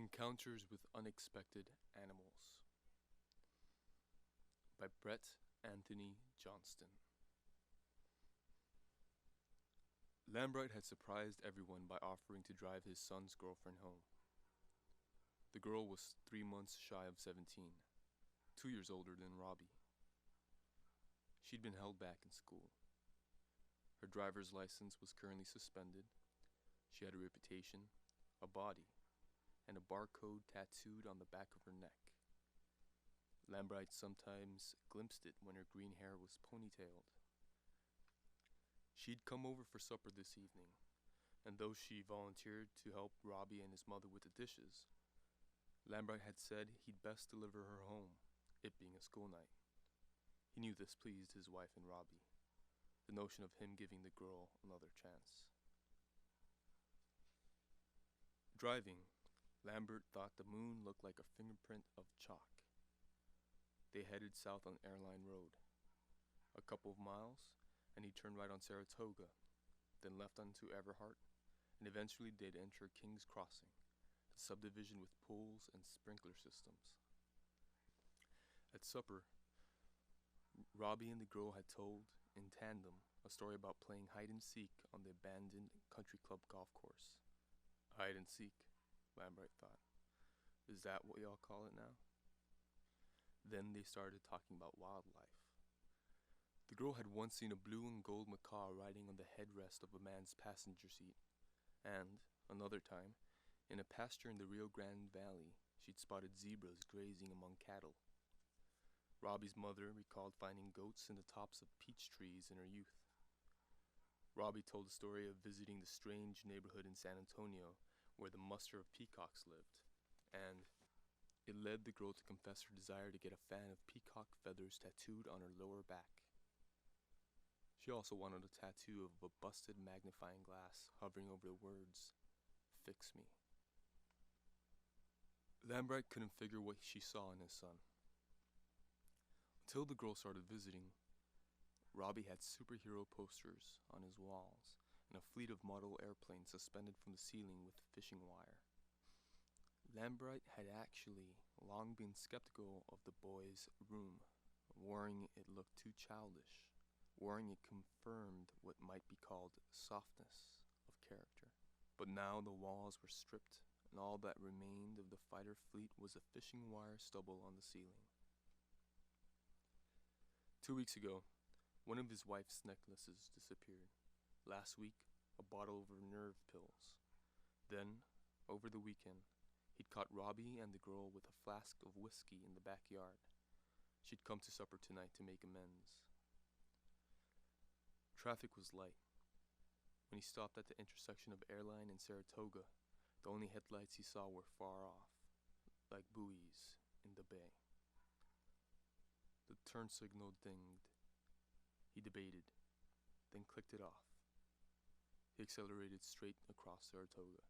Encounters with Unexpected Animals by Bret Johnston. Lambright had surprised everyone by offering to drive his son's girlfriend home. The girl was 3 months shy of 17, 2 years older than Robbie. She'd been held back in school. Her driver's license was currently suspended. She had a reputation, a body, and a barcode tattooed on the back of her neck. Lambright sometimes glimpsed it when her green hair was ponytailed. She'd come over for supper this evening, and though she volunteered to help Robbie and his mother with the dishes, Lambright had said he'd best deliver her home, it being a school night. He knew this pleased his wife and Robbie, the notion of him giving the girl another chance. Driving, Lambert thought the moon looked like a fingerprint of chalk. They headed south on Airline Road. A couple of miles, and he turned right on Saratoga, then left onto Everhart, and eventually they'd enter King's Crossing, the subdivision with pools and sprinkler systems. At supper, Robbie and the girl had told, in tandem, a story about playing hide-and-seek on the abandoned country club golf course. Hide-and-seek, Lambright thought. Is that what y'all call it now? Then they started talking about wildlife. The girl had once seen a blue and gold macaw riding on the headrest of a man's passenger seat, and, another time, in a pasture in the Rio Grande Valley, she'd spotted zebras grazing among cattle. Robbie's mother recalled finding goats in the tops of peach trees in her youth. Robbie told the story of visiting the strange neighborhood in San Antonio where the muster of peacocks lived, and it led the girl to confess her desire to get a fan of peacock feathers tattooed on her lower back. She also wanted a tattoo of a busted magnifying glass hovering over the words, "Fix me." Lambright couldn't figure what she saw in his son. Until the girl started visiting, Robbie had superhero posters on his walls and a fleet of model airplanes suspended from the ceiling with fishing wire. Lambright had actually long been skeptical of the boy's room, worrying it looked too childish, worrying it confirmed what might be called softness of character. But now the walls were stripped, and all that remained of the fighter fleet was a fishing wire stubble on the ceiling. 2 weeks ago, one of his wife's necklaces disappeared. Last week, a bottle of her nerve pills. Then, over the weekend, he'd caught Robbie and the girl with a flask of whiskey in the backyard. She'd come to supper tonight to make amends. Traffic was light. When he stopped at the intersection of Airline and Saratoga, the only headlights he saw were far off, like buoys in the bay. The turn signal dinged. He debated, then clicked it off. He accelerated straight across Saratoga.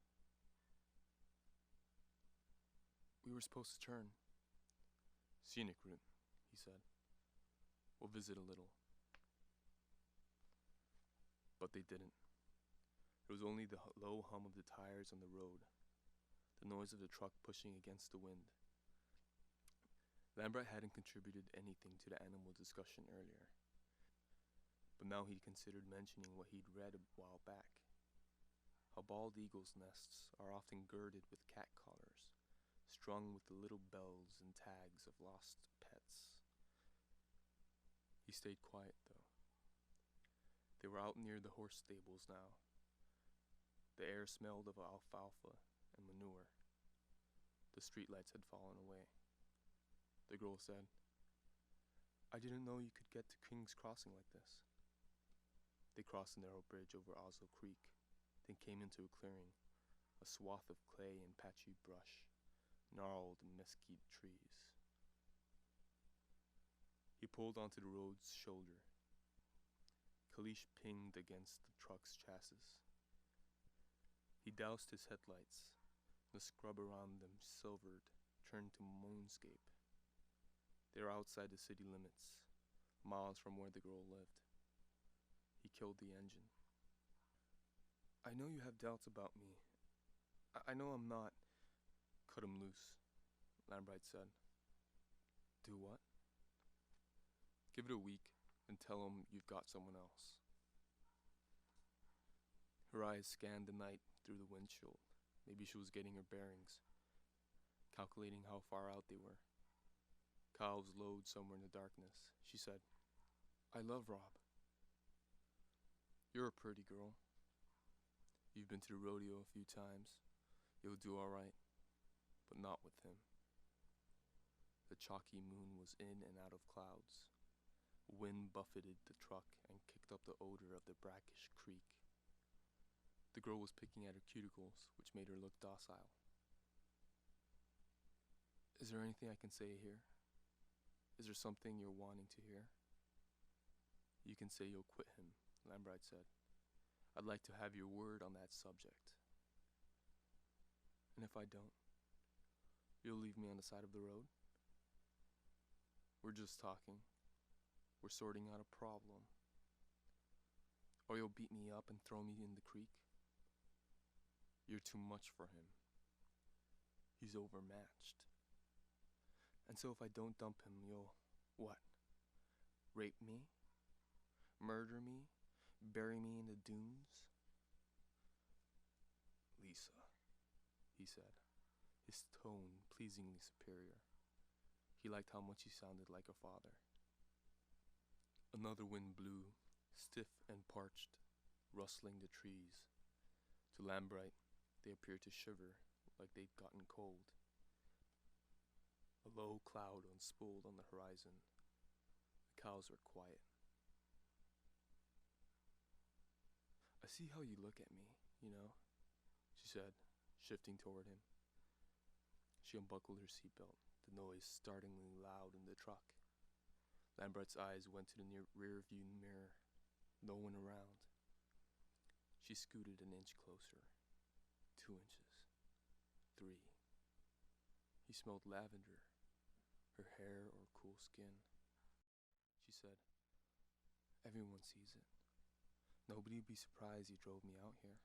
"We were supposed to turn." "Scenic route," he said. "We'll visit a little." But they didn't. There was only the low hum of the tires on the road, the noise of the truck pushing against the wind. Lambright hadn't contributed anything to the animal discussion earlier, but now he considered mentioning what he'd read a while back, how bald eagles' nests are often girded with cat collars, strung with the little bells and tags of lost pets. He stayed quiet, though. They were out near the horse stables now. The air smelled of alfalfa and manure. The streetlights had fallen away. The girl said, "I didn't know you could get to King's Crossing like this." They crossed a narrow bridge over Oslo Creek, then came into a clearing, a swath of clay and patchy brush, gnarled mesquite trees. He pulled onto the road's shoulder. Kalish pinged against the truck's chassis. He doused his headlights. The scrub around them silvered, turned to moonscape. They were outside the city limits, miles from where the girl lived. He killed the engine. "I know you have doubts about me. I know I'm not Cut him loose, Lambright said. Do what? Give it a week, and tell him you've got someone else. Her eyes scanned the night through the windshield. Maybe she was getting her bearings, calculating how far out they were. Calves lowed somewhere in the darkness. She said, I love Rob. You're a pretty girl. You've been to the rodeo a few times. You'll do all right, but not with him. The chalky moon was in and out of clouds. Wind buffeted the truck and kicked up the odor of the brackish creek. The girl was picking at her cuticles, which made her look docile. Is there anything I can say here? Is there something you're wanting to hear? You can say you'll quit him, Lambright said. I'd like to have your word on that subject. And if I don't, you'll leave me on the side of the road? We're just talking. We're sorting out a problem. Or you'll beat me up and throw me in the creek? You're too much for him. He's overmatched. And so if I don't dump him, you'll, what? Rape me? Murder me? Bury me in the dunes? Lisa, he said, his tone pleasingly superior. He liked how much he sounded like her father. Another wind blew, stiff and parched, rustling the trees. To Lambright, they appeared to shiver like they'd gotten cold. A low cloud unspooled on the horizon. The cows were quiet. I see how you look at me, she said, shifting toward him. She unbuckled her seatbelt, the noise startlingly loud in the truck. Lambright's eyes went to the rear-view mirror. No one around. She scooted an inch closer. 2 inches. 3. He smelled lavender, her hair or cool skin. She said, everyone sees it. Nobody'd be surprised you drove me out here.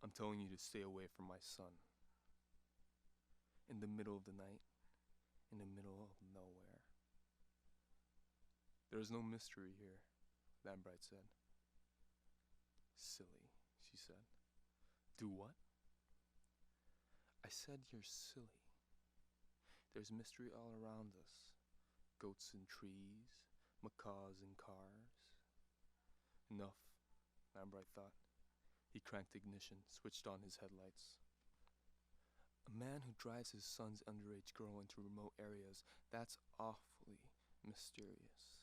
I'm telling you to stay away from my son. In the middle of the night, in the middle of nowhere. There is no mystery here, Lambright said. Silly, she said. Do what? I said you're silly. There's mystery all around us. Goats in trees, macaws in cars. Enough, Lambright thought. He cranked ignition, switched on his headlights. A man who drives his son's underage girl into remote areas, that's awfully mysterious.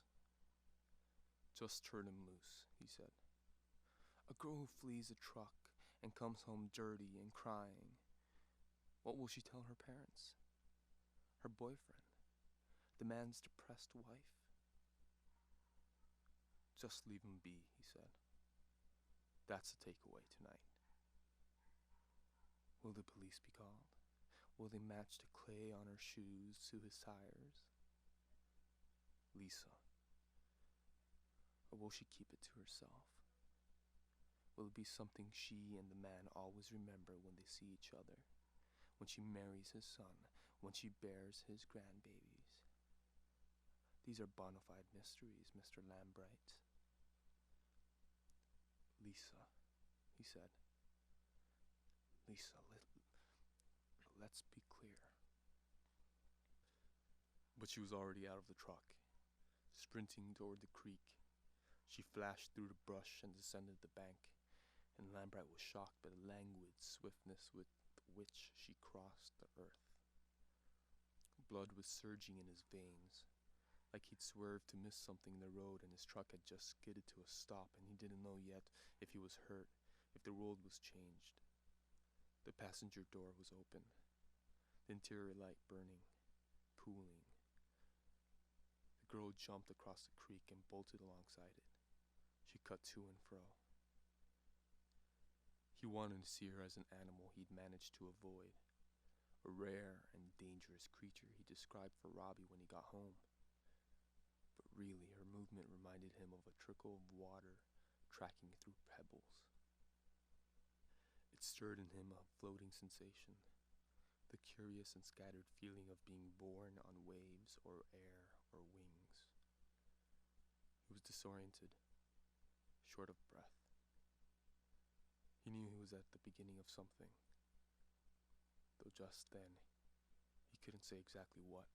Just turn him loose, he said. A girl who flees a truck and comes home dirty and crying. What will she tell her parents? Her boyfriend? The man's depressed wife? Just leave him be, he said. That's the takeaway tonight. Will the police be called? Will they match the clay on her shoes to his tires? Lisa. Or will she keep it to herself? Will it be something she and the man always remember when they see each other? When she marries his son? When she bears his grandbabies? These are bona fide mysteries, Mr. Lambright. Lisa, he said. Lisa, let's be clear. But she was already out of the truck, sprinting toward the creek. She flashed through the brush and descended the bank, and Lambright was shocked by the languid swiftness with which she crossed the earth. Blood was surging in his veins, like he'd swerved to miss something in the road and his truck had just skidded to a stop and he didn't know yet if he was hurt, if the road was changed. The passenger door was open, the interior light burning, cooling. The girl jumped across the creek and bolted alongside it. She cut to and fro. He wanted to see her as an animal he'd managed to avoid, a rare and dangerous creature he described for Robbie when he got home. But really, her movement reminded him of a trickle of water tracking through pebbles. It stirred in him a floating sensation, the curious and scattered feeling of being borne on waves or air or wings. He was disoriented, short of breath. He knew he was at the beginning of something, though just then he couldn't say exactly what.